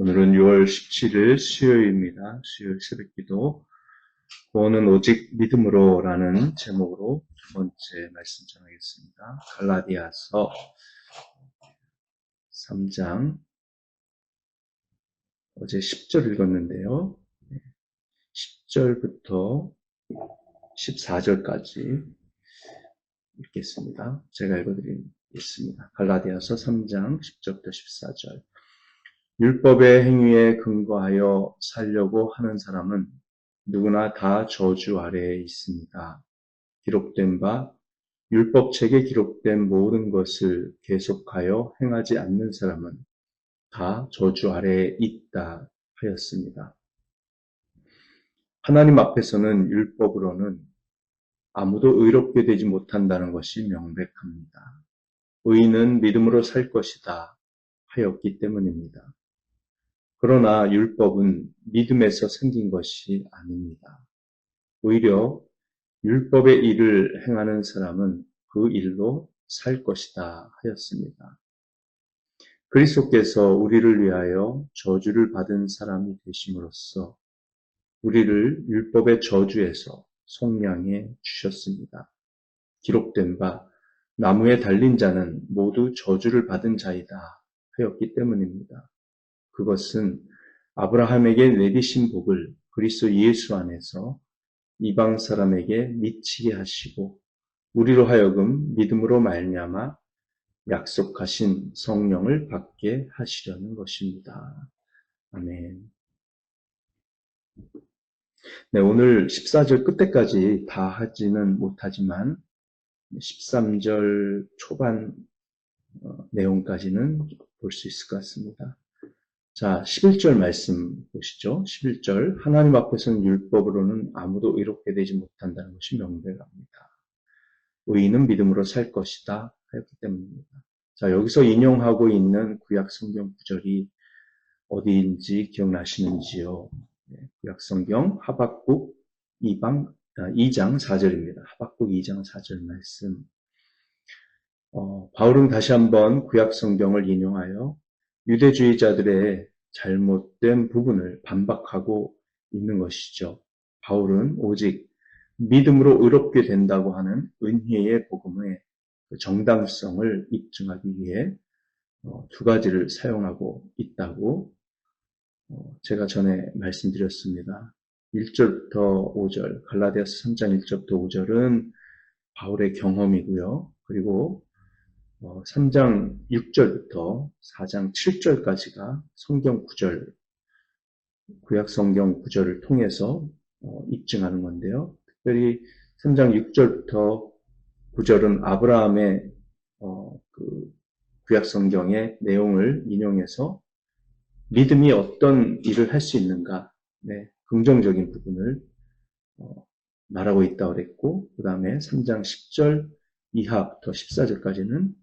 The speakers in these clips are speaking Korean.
오늘은 6월 17일 수요일입니다. 수요일 새벽기도 구원은 오직 믿음으로 라는 제목으로 두 번째 말씀 전하겠습니다. 갈라디아서 3장 어제 10절 읽었는데요. 10절부터 14절까지 읽겠습니다. 제가 읽어드리겠습니다. 갈라디아서 3장 10절부터 14절. 율법의 행위에 근거하여 살려고 하는 사람은 누구나 다 저주 아래에 있습니다. 기록된 바 율법책에 기록된 모든 것을 계속하여 행하지 않는 사람은 다 저주 아래에 있다 하였습니다. 하나님 앞에서는 율법으로는 아무도 의롭게 되지 못한다는 것이 명백합니다. 의인은 믿음으로 살 것이다 하였기 때문입니다. 그러나 율법은 믿음에서 생긴 것이 아닙니다. 오히려 율법의 일을 행하는 사람은 그 일로 살 것이다 하였습니다. 그리스도께서 우리를 위하여 저주를 받은 사람이 되심으로써 우리를 율법의 저주에서 속량해 주셨습니다. 기록된 바 나무에 달린 자는 모두 저주를 받은 자이다 하였기 때문입니다. 그것은 아브라함에게 내리신 복을 그리스도 예수 안에서 이방 사람에게 미치게 하시고 우리로 하여금 믿음으로 말미암아 약속하신 성령을 받게 하시려는 것입니다. 아멘. 네, 오늘 14절 끝에까지 다 하지는 못하지만 13절 초반 내용까지는 볼 수 있을 것 같습니다. 자, 11절 말씀 보시죠. 11절 하나님 앞에서는 율법으로는 아무도 의롭게 되지 못한다는 것이 명백합니다. 의인은 믿음으로 살 것이다 하였기 때문입니다. 자, 여기서 인용하고 있는 구약 성경 구절이 어디인지 기억나시는지요? 네, 구약 성경 하박국 2장 4절입니다. 하박국 2장 4절 말씀. 바울은 다시 한번 구약 성경을 인용하여 유대주의자들의 잘못된 부분을 반박하고 있는 것이죠. 바울은 오직 믿음으로 의롭게 된다고 하는 은혜의 복음의 정당성을 입증하기 위해 두 가지를 사용하고 있다고 제가 전에 말씀드렸습니다. 1절부터 5절, 갈라디아서 3장 1절부터 5절은 바울의 경험이고요. 그리고 3장 6절부터 4장 7절까지가 성경 구절, 구약 성경 구절을 통해서 입증하는 건데요. 특별히 3장 6절부터 9절은 아브라함의 그 구약 성경의 내용을 인용해서 믿음이 어떤 일을 할 수 있는가, 네, 긍정적인 부분을 말하고 있다고 그랬고, 그 다음에 3장 10절 이하부터 14절까지는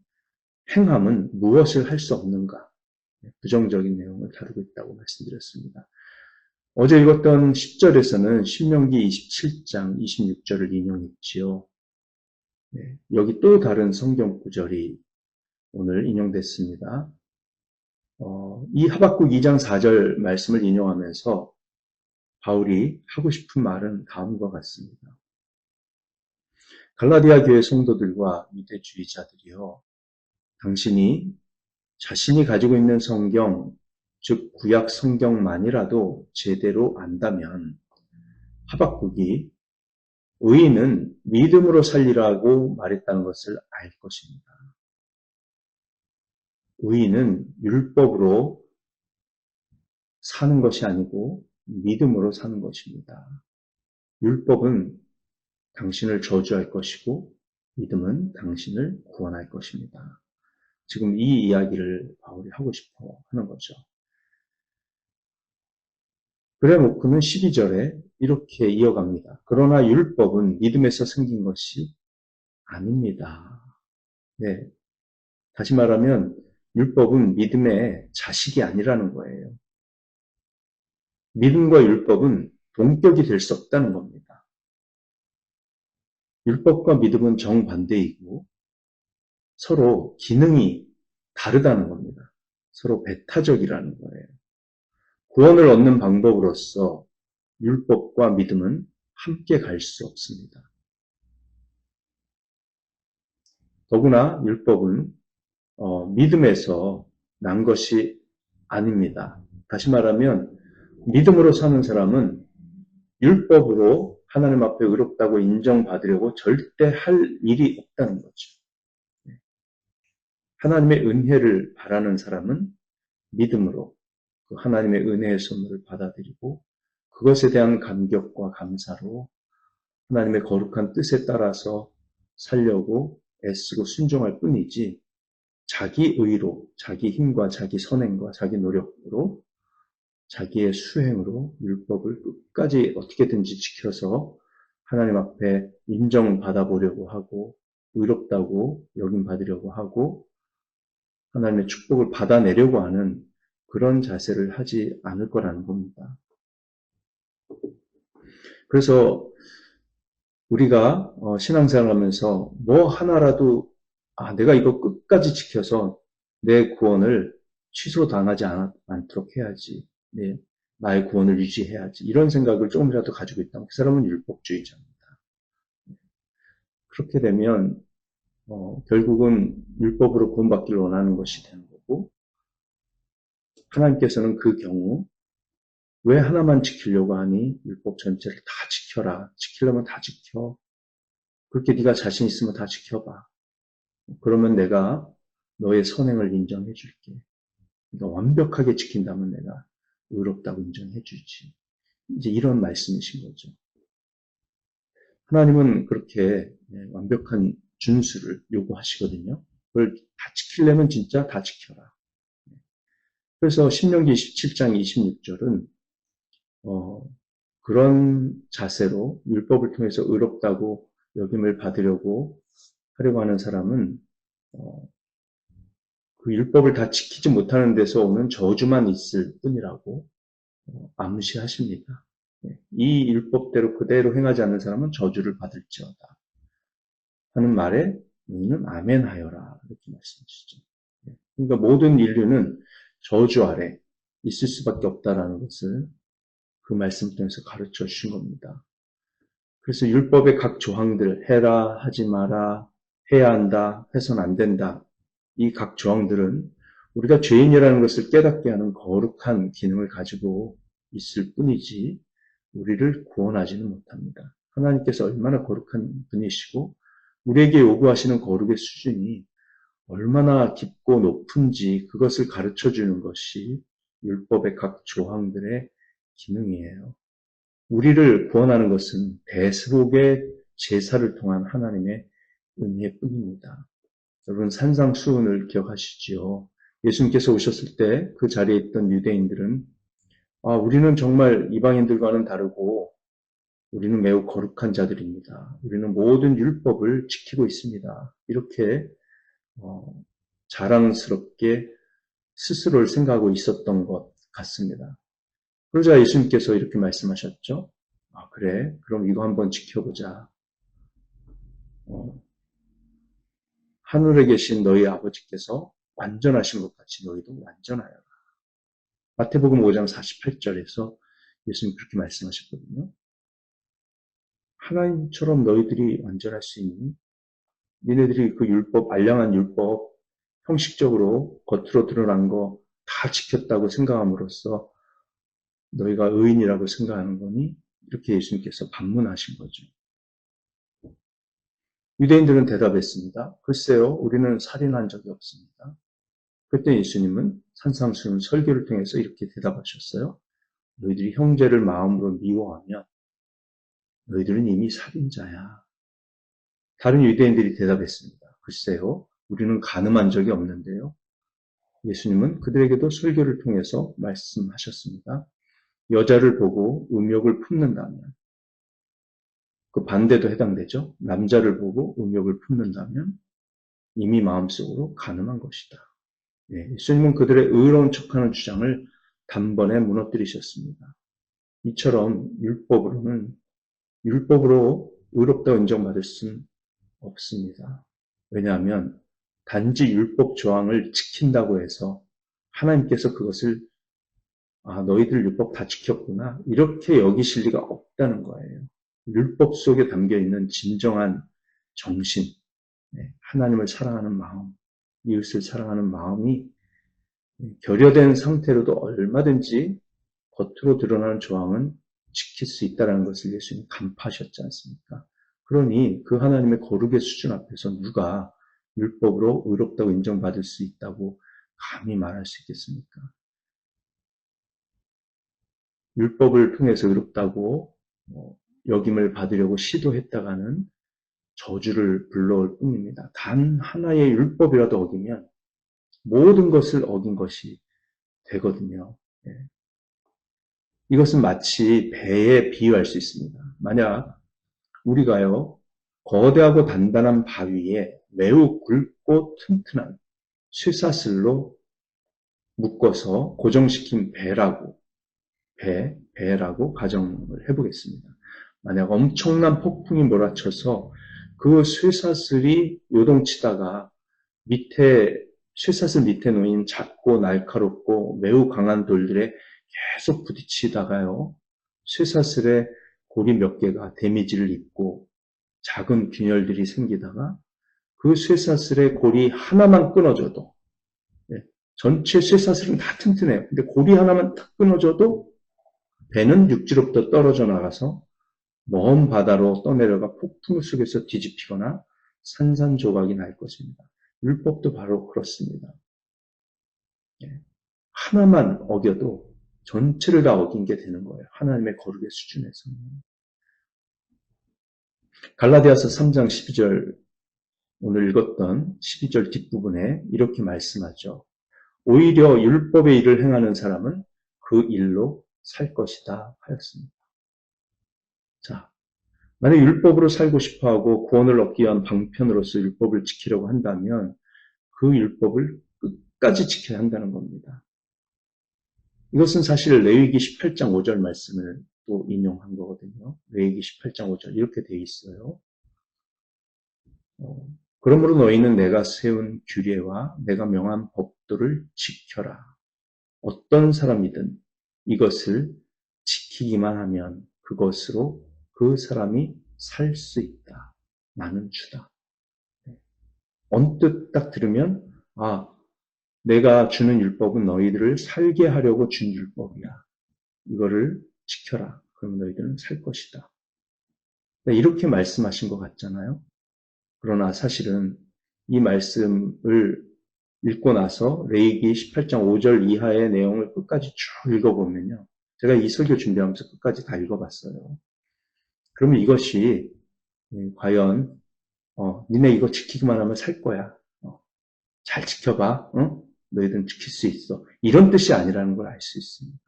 행함은 무엇을 할 수 없는가, 부정적인 내용을 다루고 있다고 말씀드렸습니다. 어제 읽었던 10절에서는 신명기 27장 26절을 인용했지요. 네, 여기 또 다른 성경 구절이 오늘 인용됐습니다. 이 하박국 2장 4절 말씀을 인용하면서 바울이 하고 싶은 말은 다음과 같습니다. 갈라디아 교회 성도들과 유대주의자들이요, 당신이 자신이 가지고 있는 성경, 즉 구약 성경만이라도 제대로 안다면 하박국이 의인은 믿음으로 살리라고 말했다는 것을 알 것입니다. 의인은 율법으로 사는 것이 아니고 믿음으로 사는 것입니다. 율법은 당신을 저주할 것이고 믿음은 당신을 구원할 것입니다. 지금 이 이야기를 바울이 하고 싶어 하는 거죠. 그래 놓고는 12절에 이렇게 이어갑니다. 그러나 율법은 믿음에서 생긴 것이 아닙니다. 네, 다시 말하면 율법은 믿음의 자식이 아니라는 거예요. 믿음과 율법은 동격이 될 수 없다는 겁니다. 율법과 믿음은 정반대이고 서로 기능이 다르다는 겁니다. 서로 배타적이라는 거예요. 구원을 얻는 방법으로서 율법과 믿음은 함께 갈 수 없습니다. 더구나 율법은 믿음에서 난 것이 아닙니다. 다시 말하면 믿음으로 사는 사람은 율법으로 하나님 앞에 의롭다고 인정받으려고 절대 할 일이 없다는 거죠. 하나님의 은혜를 바라는 사람은 믿음으로 그 하나님의 은혜의 선물을 받아들이고 그것에 대한 감격과 감사로 하나님의 거룩한 뜻에 따라서 살려고 애쓰고 순종할 뿐이지 자기 의로, 자기 힘과 자기 선행과 자기 노력으로 자기의 수행으로 율법을 끝까지 어떻게든지 지켜서 하나님 앞에 인정받아 보려고 하고 의롭다고 여김받으려고 하고 하나님의 축복을 받아내려고 하는 그런 자세를 하지 않을 거라는 겁니다. 그래서 우리가 신앙생활 하면서 뭐 하나라도 내가 이거 끝까지 지켜서 내 구원을 취소당하지 않도록 해야지. 네, 나의 구원을 유지해야지. 이런 생각을 조금이라도 가지고 있다면 그 사람은 율법주의자입니다. 그렇게 되면 결국은 율법으로 구원받기를 원하는 것이 되는 거고 하나님께서는 그 경우 왜 하나만 지키려고 하니? 율법 전체를 다 지켜라. 지키려면 다 지켜. 그렇게 네가 자신 있으면 다 지켜봐. 그러면 내가 너의 선행을 인정해 줄게. 네가 완벽하게 지킨다면 내가 의롭다고 인정해 주지. 이제 이런 말씀이신 거죠. 하나님은 그렇게 완벽한 준수를 요구하시거든요. 그걸 다 지키려면 진짜 다 지켜라. 그래서 신명기 27장 26절은 그런 자세로 율법을 통해서 의롭다고 여김을 받으려고 하려고 하는 사람은 그 율법을 다 지키지 못하는 데서 오는 저주만 있을 뿐이라고 암시하십니다. 이 율법대로 그대로 행하지 않는 사람은 저주를 받을지어다 하는 말에 너희는 아멘하여라 이렇게 말씀하시죠. 그러니까 모든 인류는 저주 아래 있을 수밖에 없다라는 것을 그 말씀 통해서 가르쳐 주신 겁니다. 그래서 율법의 각 조항들 해라, 하지 마라, 해야 한다, 해서는 안 된다. 이 각 조항들은 우리가 죄인이라는 것을 깨닫게 하는 거룩한 기능을 가지고 있을 뿐이지 우리를 구원하지는 못합니다. 하나님께서 얼마나 거룩한 분이시고 우리에게 요구하시는 거룩의 수준이 얼마나 깊고 높은지 그것을 가르쳐주는 것이 율법의 각 조항들의 기능이에요. 우리를 구원하는 것은 대속의 제사를 통한 하나님의 은혜뿐입니다. 여러분 산상수훈을 기억하시지요? 예수님께서 오셨을 때 그 자리에 있던 유대인들은 우리는 정말 이방인들과는 다르고 우리는 매우 거룩한 자들입니다. 우리는 모든 율법을 지키고 있습니다. 이렇게 자랑스럽게 스스로를 생각하고 있었던 것 같습니다. 그러자 예수님께서 이렇게 말씀하셨죠. 그래, 그럼 이거 한번 지켜보자. 하늘에 계신 너희 아버지께서 완전하신 것 같이 너희도 완전하여라. 마태복음 5장 48절에서 예수님 그렇게 말씀하셨거든요. 하나님처럼 너희들이 완전할 수 있니? 니네들이 그 율법, 알량한 율법, 형식적으로 겉으로 드러난 거 다 지켰다고 생각함으로써 너희가 의인이라고 생각하는 거니? 이렇게 예수님께서 반문하신 거죠. 유대인들은 대답했습니다. 글쎄요, 우리는 살인한 적이 없습니다. 그때 예수님은 산상수훈 설교를 통해서 이렇게 대답하셨어요. 너희들이 형제를 마음으로 미워하면 너희들은 이미 살인자야. 다른 유대인들이 대답했습니다. 글쎄요, 우리는 간음한 적이 없는데요. 예수님은 그들에게도 설교를 통해서 말씀하셨습니다. 여자를 보고 음욕을 품는다면, 그 반대도 해당되죠. 남자를 보고 음욕을 품는다면 이미 마음속으로 간음한 것이다. 예수님은 그들의 의로운 척하는 주장을 단번에 무너뜨리셨습니다. 이처럼 율법으로 의롭다고 인정받을 수는 없습니다. 왜냐하면 단지 율법 조항을 지킨다고 해서 하나님께서 그것을 아, 너희들 율법 다 지켰구나. 이렇게 여기실 리가 없다는 거예요. 율법 속에 담겨있는 진정한 정신, 하나님을 사랑하는 마음, 이웃을 사랑하는 마음이 결여된 상태로도 얼마든지 겉으로 드러나는 조항은 지킬 수 있다는 것을 예수님이 간파하셨지 않습니까? 그러니 그 하나님의 거룩의 수준 앞에서 누가 율법으로 의롭다고 인정받을 수 있다고 감히 말할 수 있겠습니까? 율법을 통해서 의롭다고 여김을 받으려고 시도했다가는 저주를 불러올 뿐입니다. 단 하나의 율법이라도 어기면 모든 것을 어긴 것이 되거든요. 이것은 마치 배에 비유할 수 있습니다. 만약 우리가요, 거대하고 단단한 바위에 매우 굵고 튼튼한 쇠사슬로 묶어서 고정시킨 배라고 가정을 해보겠습니다. 만약 엄청난 폭풍이 몰아쳐서 그 쇠사슬이 요동치다가 쇠사슬 밑에 놓인 작고 날카롭고 매우 강한 돌들에 계속 부딪히다가요, 쇠사슬에 고리 몇 개가 데미지를 입고 작은 균열들이 생기다가 그 쇠사슬의 고리 하나만 끊어져도, 전체 쇠사슬은 다 튼튼해요. 근데 고리 하나만 탁 끊어져도 배는 육지로부터 떨어져 나가서 먼 바다로 떠내려가 폭풍 속에서 뒤집히거나 산산조각이 날 것입니다. 율법도 바로 그렇습니다. 하나만 어겨도 전체를 다 어긴 게 되는 거예요. 하나님의 거룩의 수준에서는. 갈라디아서 3장 12절, 오늘 읽었던 12절 뒷부분에 이렇게 말씀하죠. 오히려 율법의 일을 행하는 사람은 그 일로 살 것이다 하였습니다. 자, 만약 율법으로 살고 싶어하고 구원을 얻기 위한 방편으로서 율법을 지키려고 한다면 그 율법을 끝까지 지켜야 한다는 겁니다. 이것은 사실 레위기 18장 5절 말씀을 또 인용한 거거든요. 레위기 18장 5절 이렇게 돼 있어요. 그러므로 너희는 내가 세운 규례와 내가 명한 법도를 지켜라. 어떤 사람이든 이것을 지키기만 하면 그것으로 그 사람이 살 수 있다. 나는 주다. 언뜻 딱 들으면 아, 내가 주는 율법은 너희들을 살게 하려고 준 율법이야. 이거를 지켜라. 그러면 너희들은 살 것이다. 이렇게 말씀하신 것 같잖아요. 그러나 사실은 이 말씀을 읽고 나서 레위기 18장 5절 이하의 내용을 끝까지 쭉 읽어보면요. 제가 이 설교 준비하면서 끝까지 다 읽어봤어요. 그러면 이것이 과연 니네 이거 지키기만 하면 살 거야. 잘 지켜봐. 응? 너희들은 지킬 수 있어. 이런 뜻이 아니라는 걸 알 수 있습니다.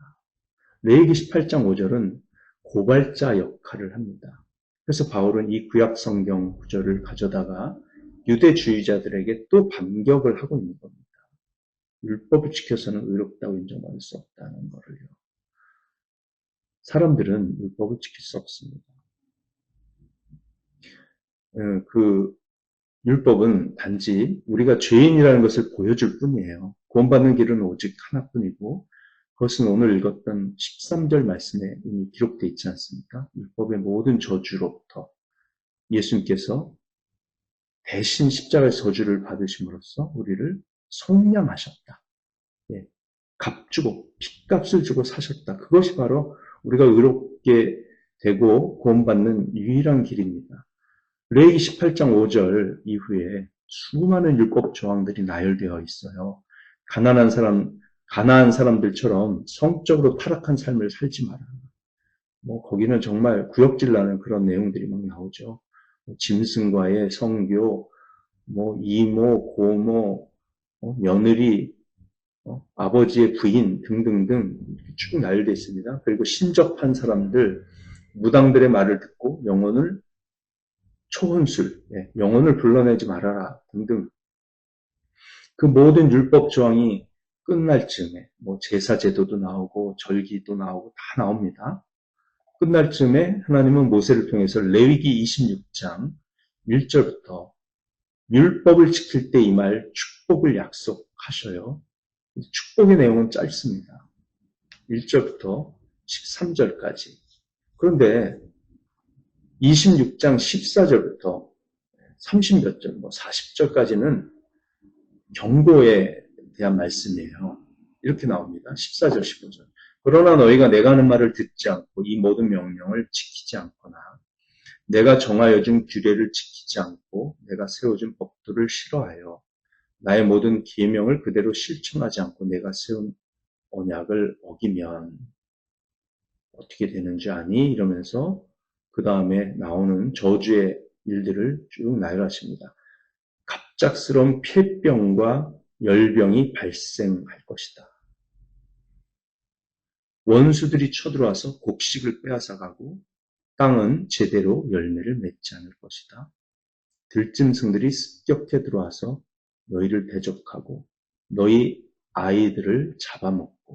레위기 18장 5절은 고발자 역할을 합니다. 그래서 바울은 이 구약 성경 구절을 가져다가 유대주의자들에게 또 반격을 하고 있는 겁니다. 율법을 지켜서는 의롭다고 인정받을 수 없다는 거를요. 사람들은 율법을 지킬 수 없습니다. 그 율법은 단지 우리가 죄인이라는 것을 보여줄 뿐이에요. 구원받는 길은 오직 하나뿐이고 그것은 오늘 읽었던 13절 말씀에 이미 기록되어 있지 않습니까? 율법의 모든 저주로부터 예수님께서 대신 십자가의 저주를 받으심으로써 우리를 속량하셨다. 값주고 핏값을 주고 사셨다. 그것이 바로 우리가 의롭게 되고 구원받는 유일한 길입니다. 레위기 18장 5절 이후에 수많은 율법 조항들이 나열되어 있어요. 가난한 사람들처럼 성적으로 타락한 삶을 살지 마라. 거기는 정말 구역질 나는 그런 내용들이 막 나오죠. 짐승과의 성교, 이모, 고모, 며느리, 아버지의 부인 등등등 쭉 나열되어 있습니다. 그리고 신접한 사람들, 무당들의 말을 듣고 영혼을 초혼술, 영혼을 불러내지 말아라 등등 그 모든 율법 조항이 끝날 즈음에 제사 제도도 나오고 절기도 나오고 다 나옵니다. 끝날 즈음에 하나님은 모세를 통해서 레위기 26장 1절부터 율법을 지킬 때 임할 축복을 약속하셔요. 축복의 내용은 짧습니다. 1절부터 13절까지. 그런데 26장 14절부터 30몇 절, 40절까지는 경고에 대한 말씀이에요. 이렇게 나옵니다. 14절, 15절. 그러나 너희가 내가 하는 말을 듣지 않고 이 모든 명령을 지키지 않거나 내가 정하여 준 규례를 지키지 않고 내가 세워준 법도를 싫어하여 나의 모든 계명을 그대로 실천하지 않고 내가 세운 언약을 어기면 어떻게 되는지 아니? 이러면서 그 다음에 나오는 저주의 일들을 쭉 나열하십니다. 갑작스러운 폐병과 열병이 발생할 것이다. 원수들이 쳐들어와서 곡식을 빼앗아가고 땅은 제대로 열매를 맺지 않을 것이다. 들짐승들이 습격해 들어와서 너희를 대적하고 너희 아이들을 잡아먹고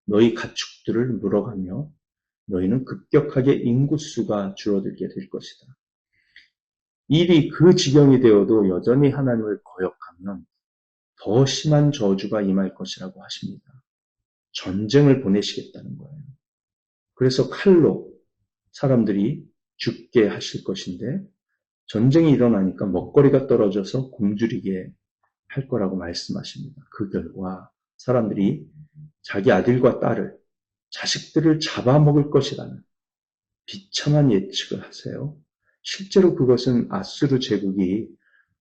너희 가축들을 물어가며 너희는 급격하게 인구수가 줄어들게 될 것이다. 일이 그 지경이 되어도 여전히 하나님을 거역하면 더 심한 저주가 임할 것이라고 하십니다. 전쟁을 보내시겠다는 거예요. 그래서 칼로 사람들이 죽게 하실 것인데 전쟁이 일어나니까 먹거리가 떨어져서 굶주리게 할 거라고 말씀하십니다. 그 결과 사람들이 자기 아들과 딸을, 자식들을 잡아먹을 것이라는 비참한 예측을 하세요. 실제로 그것은 아수르 제국이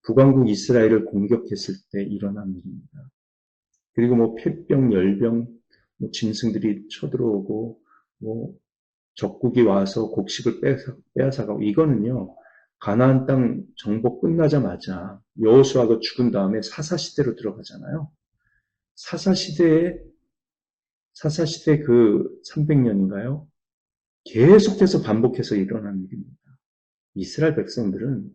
북왕국 이스라엘을 공격했을 때 일어난 일입니다. 그리고 폐병, 열병, 짐승들이 쳐들어오고 적국이 와서 곡식을 빼앗아가고 이거는요. 가나안 땅 정복 끝나자마자 여호수아가 죽은 다음에 사사시대로 들어가잖아요. 사사시대 그 300년인가요? 계속해서 반복해서 일어난 일입니다. 이스라엘 백성들은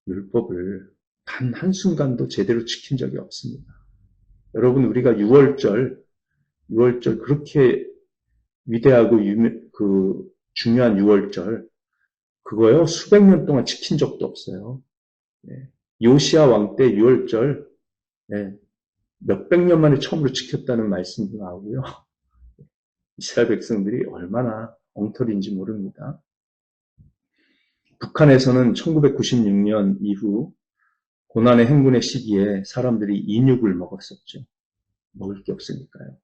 율법을 단 한순간도 제대로 지킨 적이 없습니다. 여러분, 우리가 6월절 그렇게 위대하고 중요한 6월절, 그거요, 수백 년 동안 지킨 적도 없어요. 요시야 왕 때 6월절, 몇백 년 만에 처음으로 지켰다는 말씀도 나오고요. 이스라엘 백성들이 얼마나 엉터리인지 모릅니다. 북한에서는 1996년 이후 고난의 행군의 시기에 사람들이 인육을 먹었었죠. 먹을 게 없으니까요.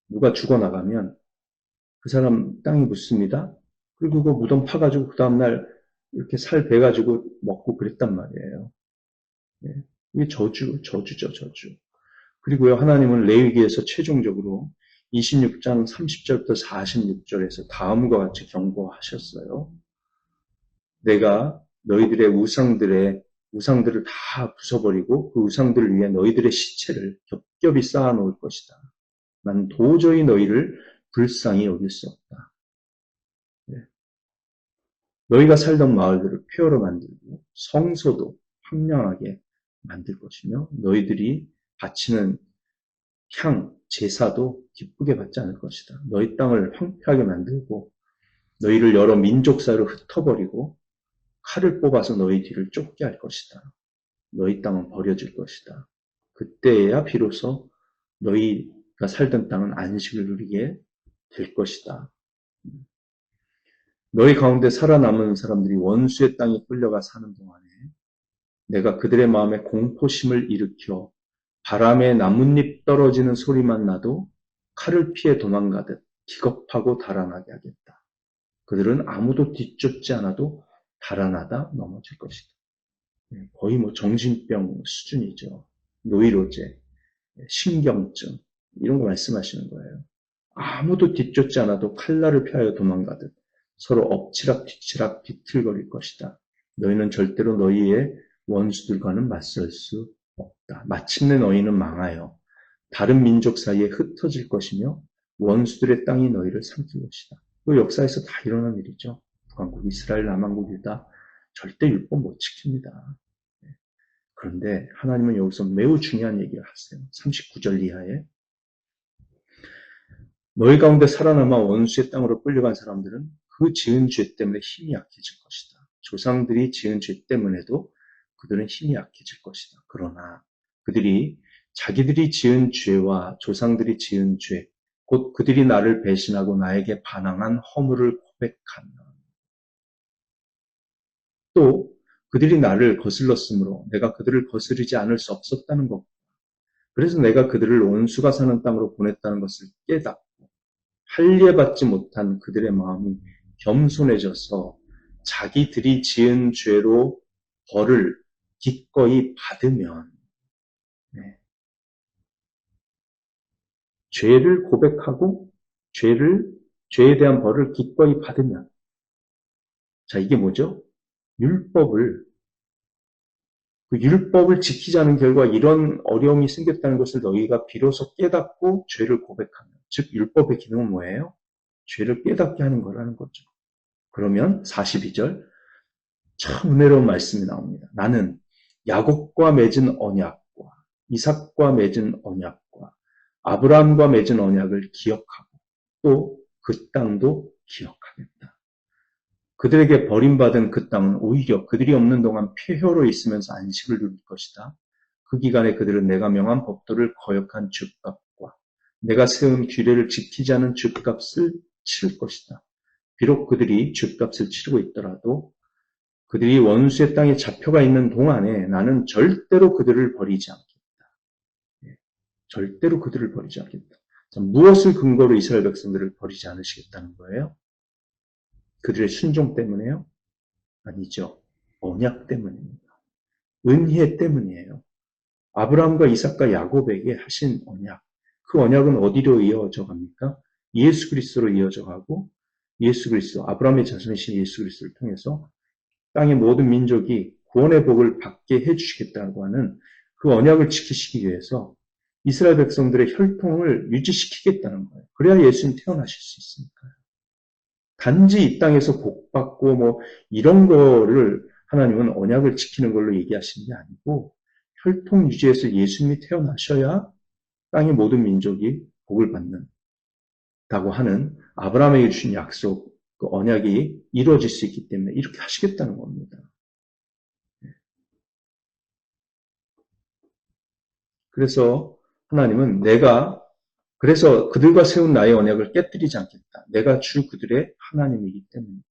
누가 죽어나가면 그 사람 땅이 묻습니다. 그리고 그 무덤 파가지고 그 다음날 이렇게 살 베가지고 먹고 그랬단 말이에요. 이게 저주죠, 저주. 그리고요, 하나님은 레위기에서 최종적으로 26장 30절부터 46절에서 다음과 같이 경고하셨어요. 내가 너희들의 우상들을 다 부숴버리고 그 우상들을 위해 너희들의 시체를 겹겹이 쌓아놓을 것이다. 나는 도저히 너희를 불쌍히 여길 수 없다. 너희가 살던 마을들을 폐허로 만들고 성소도 황량하게 만들 것이며 너희들이 바치는 향, 제사도 기쁘게 받지 않을 것이다. 너희 땅을 황폐하게 만들고 너희를 여러 민족 사이로 흩어버리고 칼을 뽑아서 너희 뒤를 쫓게 할 것이다. 너희 땅은 버려질 것이다. 그때야 비로소 너희가 살던 땅은 안식을 누리게 될 것이다. 너희 가운데 살아남은 사람들이 원수의 땅에 끌려가 사는 동안에 내가 그들의 마음에 공포심을 일으켜 바람에 나뭇잎 떨어지는 소리만 나도 칼을 피해 도망가듯 기겁하고 달아나게 하겠다. 그들은 아무도 뒤쫓지 않아도 달아나다 넘어질 것이다. 거의 정신병 수준이죠. 노이로제, 신경증 이런 거 말씀하시는 거예요. 아무도 뒤쫓지 않아도 칼날을 피하여 도망가듯 서로 엎치락뒤치락 비틀거릴 것이다. 너희는 절대로 너희의 원수들과는 맞설 수 없다. 마침내 너희는 망하여 다른 민족 사이에 흩어질 것이며 원수들의 땅이 너희를 삼킬 것이다. 그 역사에서 다 일어난 일이죠. 북왕국, 이스라엘, 남왕국, 유다 절대 율법 못 지킵니다. 그런데 하나님은 여기서 매우 중요한 얘기를 하세요. 39절 이하에 너희 가운데 살아남아 원수의 땅으로 끌려간 사람들은 그 지은 죄 때문에 힘이 약해질 것이다. 조상들이 지은 죄 때문에도 그들은 힘이 약해질 것이다. 그러나 그들이 자기들이 지은 죄와 조상들이 지은 죄, 곧 그들이 나를 배신하고 나에게 반항한 허물을 고백하며 또 그들이 나를 거슬렀으므로 내가 그들을 거스르지 않을 수 없었다는 것. 그래서 내가 그들을 원수가 사는 땅으로 보냈다는 것을 깨닫고 할례받지 못한 그들의 마음이 겸손해져서 자기들이 지은 죄로 벌을 기꺼이 받으면 죄를 고백하고 죄에 대한 벌을 기꺼이 받으면 자 이게 뭐죠? 그 율법을 지키자는 결과 이런 어려움이 생겼다는 것을 너희가 비로소 깨닫고 죄를 고백하면 즉 율법의 기능은 뭐예요? 죄를 깨닫게 하는 거라는 거죠. 그러면 42절 참 은혜로운 말씀이 나옵니다. 나는 야곱과 맺은 언약과 이삭과 맺은 언약과 아브라함과 맺은 언약을 기억하고 또 그 땅도 기억하겠다. 그들에게 버림받은 그 땅은 오히려 그들이 없는 동안 폐허로 있으면서 안식을 누릴 것이다. 그 기간에 그들은 내가 명한 법도를 거역한 죗값과 내가 세운 규례를 지키지 않은 죗값을 치를 것이다. 비록 그들이 죗값을 치르고 있더라도 그들이 원수의 땅에 잡혀가 있는 동안에 나는 절대로 그들을 버리지 않겠다. 절대로 그들을 버리지 않겠다. 자, 무엇을 근거로 이스라엘 백성들을 버리지 않으시겠다는 거예요? 그들의 순종 때문에요? 아니죠. 언약 때문입니다. 은혜 때문이에요. 아브라함과 이삭과 야곱에게 하신 언약. 그 언약은 어디로 이어져 갑니까? 예수 그리스도로 이어져 가고 예수 그리스도, 아브라함의 자손이신 예수 그리스도를 통해서 땅의 모든 민족이 구원의 복을 받게 해주시겠다고 하는 그 언약을 지키시기 위해서 이스라엘 백성들의 혈통을 유지시키겠다는 거예요. 그래야 예수님 태어나실 수 있으니까요. 단지 이 땅에서 복받고 뭐 이런 거를 하나님은 언약을 지키는 걸로 얘기하시는 게 아니고 혈통 유지에서 예수님이 태어나셔야 땅의 모든 민족이 복을 받는다고 하는 아브라함에게 주신 약속, 그 언약이 이루어질 수 있기 때문에 이렇게 하시겠다는 겁니다. 그래서 하나님은 그래서 그들과 세운 나의 언약을 깨뜨리지 않겠다. 내가 주 그들의 하나님이기 때문이다.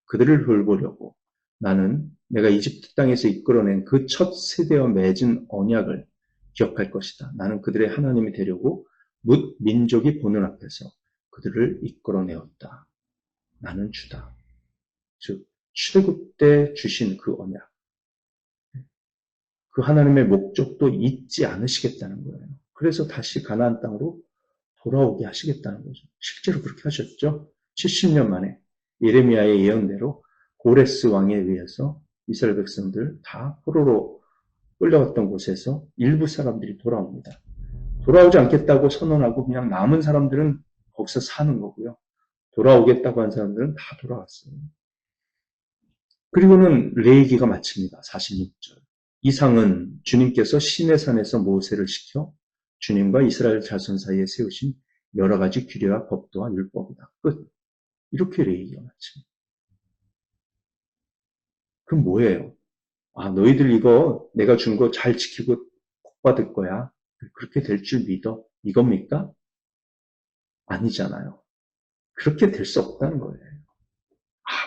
그들을 돌보려고 나는 내가 이집트 땅에서 이끌어낸 그 첫 세대와 맺은 언약을 기억할 것이다. 나는 그들의 하나님이 되려고 뭇 민족이 보는 앞에서 그들을 이끌어내었다. 나는 주다. 즉 출애굽 때 주신 그 언약, 그 하나님의 목적도 잊지 않으시겠다는 거예요. 그래서 다시 가나안 땅으로 돌아오게 하시겠다는 거죠. 실제로 그렇게 하셨죠. 70년 만에 예레미야의 예언대로 고레스 왕에 의해서 이스라엘 백성들 다 포로로 끌려갔던 곳에서 일부 사람들이 돌아옵니다. 돌아오지 않겠다고 선언하고 그냥 남은 사람들은 거기서 사는 거고요. 돌아오겠다고 한 사람들은 다 돌아왔어요. 그리고는 레위기가 마칩니다. 46절. 이상은 주님께서 시내산에서 모세를 시켜 주님과 이스라엘 자손 사이에 세우신 여러 가지 규례와 법도와 율법이다. 끝. 이렇게 레위기가 마칩니다. 그럼 뭐예요? 아, 너희들 이거 내가 준 거 잘 지키고 복 받을 거야. 그렇게 될 줄 믿어. 이겁니까? 아니잖아요. 그렇게 될 수 없다는 거예요.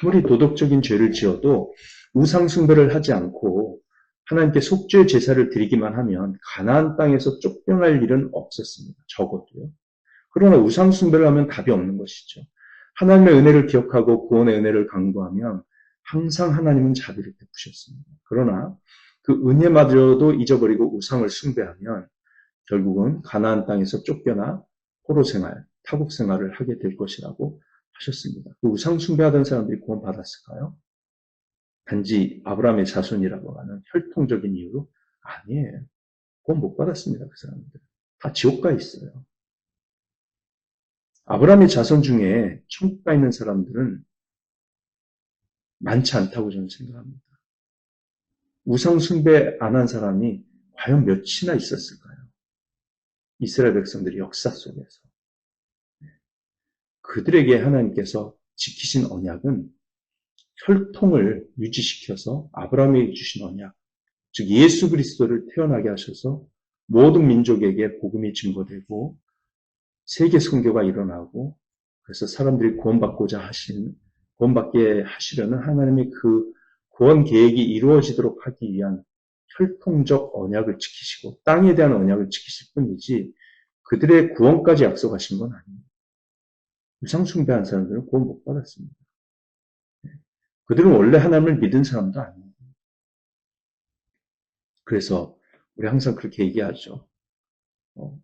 아무리 도덕적인 죄를 지어도 우상 숭배를 하지 않고 하나님께 속죄의 제사를 드리기만 하면 가나안 땅에서 쫓겨날 일은 없었습니다. 적어도요. 그러나 우상 숭배를 하면 답이 없는 것이죠. 하나님의 은혜를 기억하고 구원의 은혜를 강구하면 항상 하나님은 자비를 베푸셨습니다. 그러나 그 은혜마저도 잊어버리고 우상을 숭배하면 결국은 가나안 땅에서 쫓겨나 포로 생활, 타국 생활을 하게 될 것이라고 하셨습니다. 그 우상 숭배하던 사람들이 구원 받았을까요? 단지 아브라함의 자손이라고 하는 혈통적인 이유로 아니에요. 구원 못 받았습니다. 그 사람들 다 지옥 가 있어요. 아브라함의 자손 중에 천국 가 있는 사람들은 많지 않다고 저는 생각합니다. 우상 숭배 안 한 사람이 과연 몇이나 있었을까요? 이스라엘 백성들의 역사 속에서. 그들에게 하나님께서 지키신 언약은 혈통을 유지시켜서 아브라함에게 주신 언약, 즉 예수 그리스도를 태어나게 하셔서 모든 민족에게 복음이 증거되고 세계 선교가 일어나고 그래서 사람들이 구원받게 하시려는 하나님의 그 구원 계획이 이루어지도록 하기 위한 혈통적 언약을 지키시고 땅에 대한 언약을 지키실 뿐이지 그들의 구원까지 약속하신 건 아닙니다. 우상 숭배한 사람들은 구원 못 받았습니다. 그들은 원래 하나님을 믿은 사람도 아닙니다. 그래서 우리 항상 그렇게 얘기하죠.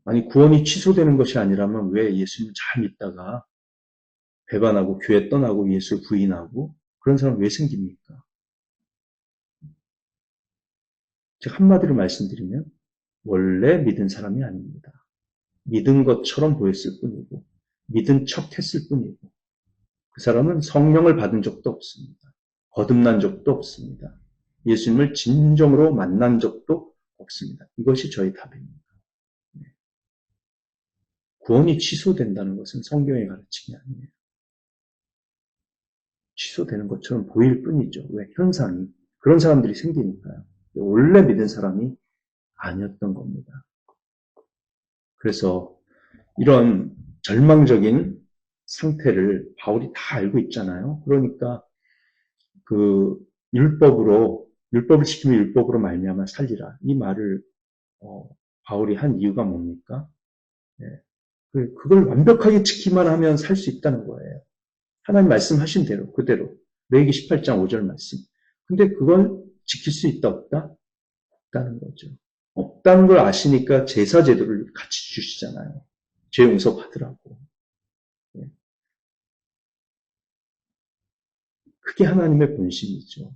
아니 구원이 취소되는 것이 아니라면 왜 예수님을 잘 믿다가 배반하고 교회 떠나고 예수 부인하고 그런 사람 왜 생깁니까? 즉 한마디로 말씀드리면 원래 믿은 사람이 아닙니다. 믿은 것처럼 보였을 뿐이고 믿은 척 했을 뿐이고 그 사람은 성령을 받은 적도 없습니다. 거듭난 적도 없습니다. 예수님을 진정으로 만난 적도 없습니다. 이것이 저희 답입니다. 구원이 취소된다는 것은 성경의 가르침이 아니에요. 취소되는 것처럼 보일 뿐이죠. 왜? 현상이. 그런 사람들이 생기니까요. 원래 믿은 사람이 아니었던 겁니다. 그래서 이런 절망적인 상태를 바울이 다 알고 있잖아요. 그러니까 그 율법을 지키면 율법으로 말미암아 살리라. 이 말을 바울이 한 이유가 뭡니까? 네. 그걸 완벽하게 지키만 하면 살 수 있다는 거예요. 하나님 말씀하신 대로 그대로 레위기 18장 5절 말씀. 근데 그걸 지킬 수 있다 없다? 없다는 거죠. 없다는 걸 아시니까 제사 제도를 같이 주시잖아요. 죄 용서 받으라고. 네. 그게 하나님의 본심이죠.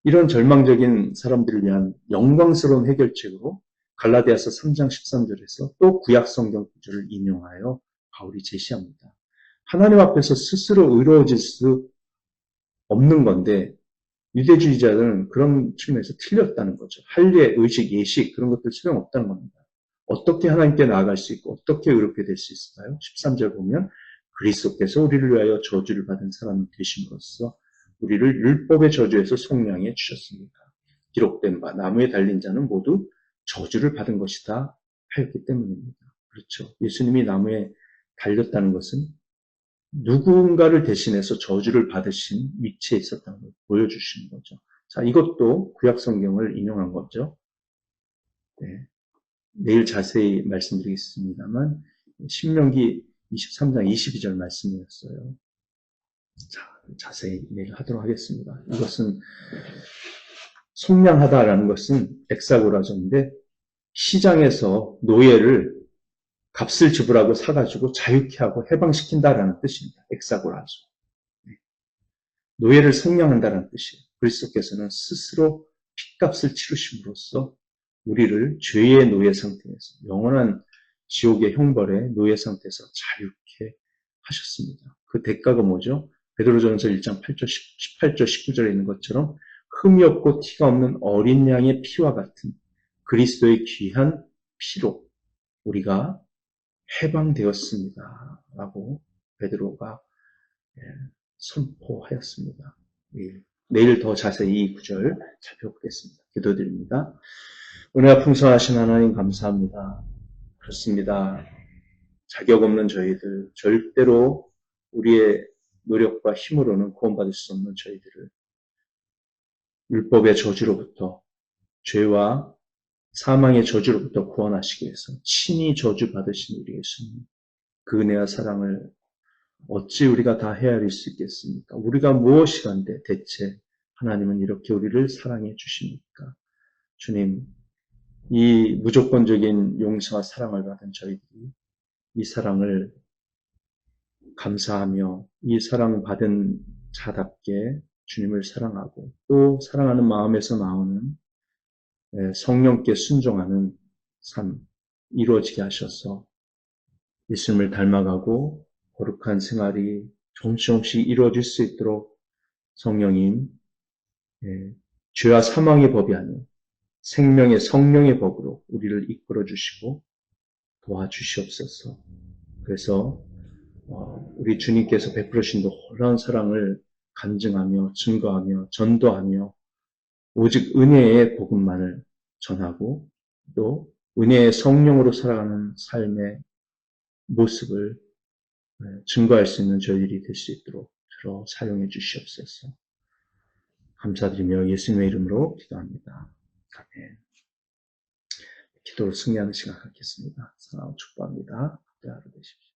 이런 절망적인 사람들을 위한 영광스러운 해결책으로 갈라디아서 3장 13절에서 또 구약 성경 구절을 인용하여 바울이 제시합니다. 하나님 앞에서 스스로 의로워질 수 없는 건데 유대주의자들은 그런 측면에서 틀렸다는 거죠. 할례, 의식, 예식 그런 것들 소용없다는 겁니다. 어떻게 하나님께 나아갈 수 있고 어떻게 의롭게 될 수 있을까요? 13절 보면 그리스도께서 우리를 위하여 저주를 받은 사람이 되심으로써 우리를 율법의 저주에서 속량해 주셨습니다. 기록된 바 나무에 달린 자는 모두 저주를 받은 것이다 하였기 때문입니다. 그렇죠. 예수님이 나무에 달렸다는 것은 누군가를 대신해서 저주를 받으신 위치에 있었다는 걸 보여주시는 거죠. 자, 이것도 구약 성경을 인용한 거죠. 네. 내일 자세히 말씀드리겠습니다만 신명기 23장 22절 말씀이었어요. 자, 자세히 내일 하도록 하겠습니다. 이것은 속량하다라는 것은 엑사고라조인데 시장에서 노예를 값을 지불하고 사가지고 자유케 하고 해방시킨다라는 뜻입니다. 엑사고라조. 노예를 속량한다는 뜻이에요. 그리스도께서는 스스로 핏값을 치르심으로써 우리를 죄의 노예 상태에서 영원한 지옥의 형벌의 노예 상태에서 자유케 하셨습니다. 그 대가가 뭐죠? 베드로전서 1장 18절 19절에 있는 것처럼 흠이 없고 티가 없는 어린 양의 피와 같은 그리스도의 귀한 피로 우리가 해방되었습니다. 라고 베드로가 선포하였습니다. 내일 더 자세히 이 구절 살펴보겠습니다. 기도드립니다. 은혜가 풍성하신 하나님 감사합니다. 그렇습니다. 자격 없는 저희들, 절대로 우리의 노력과 힘으로는 구원받을 수 없는 저희들을 율법의 저주로부터 죄와 사망의 저주로부터 구원하시기 위해서 친히 저주받으신 우리 예수님, 그 은혜와 사랑을 어찌 우리가 다 헤아릴 수 있겠습니까? 우리가 무엇이간데 대체 하나님은 이렇게 우리를 사랑해 주십니까? 주님, 이 무조건적인 용서와 사랑을 받은 저희들이 이 사랑을 감사하며 이 사랑받은 자답게 주님을 사랑하고 또 사랑하는 마음에서 나오는 성령께 순종하는 삶 이루어지게 하셔서 예수님을 닮아가고 거룩한 생활이 조금씩 이루어질 수 있도록 성령님 죄와 사망의 법이 아닌 생명의 성령의 법으로 우리를 이끌어 주시고 도와주시옵소서. 그래서 우리 주님께서 베풀으신 놀라운 사랑을 간증하며 증거하며 전도하며 오직 은혜의 복음만을 전하고 또 은혜의 성령으로 살아가는 삶의 모습을 증거할 수 있는 저희들이 될 수 있도록 주로 사용해 주시옵소서. 감사드리며 예수님의 이름으로 기도합니다. 아멘. 기도로 승리하는 시간 갖겠습니다. 사랑하고 축복합니다. 하루 되십시오.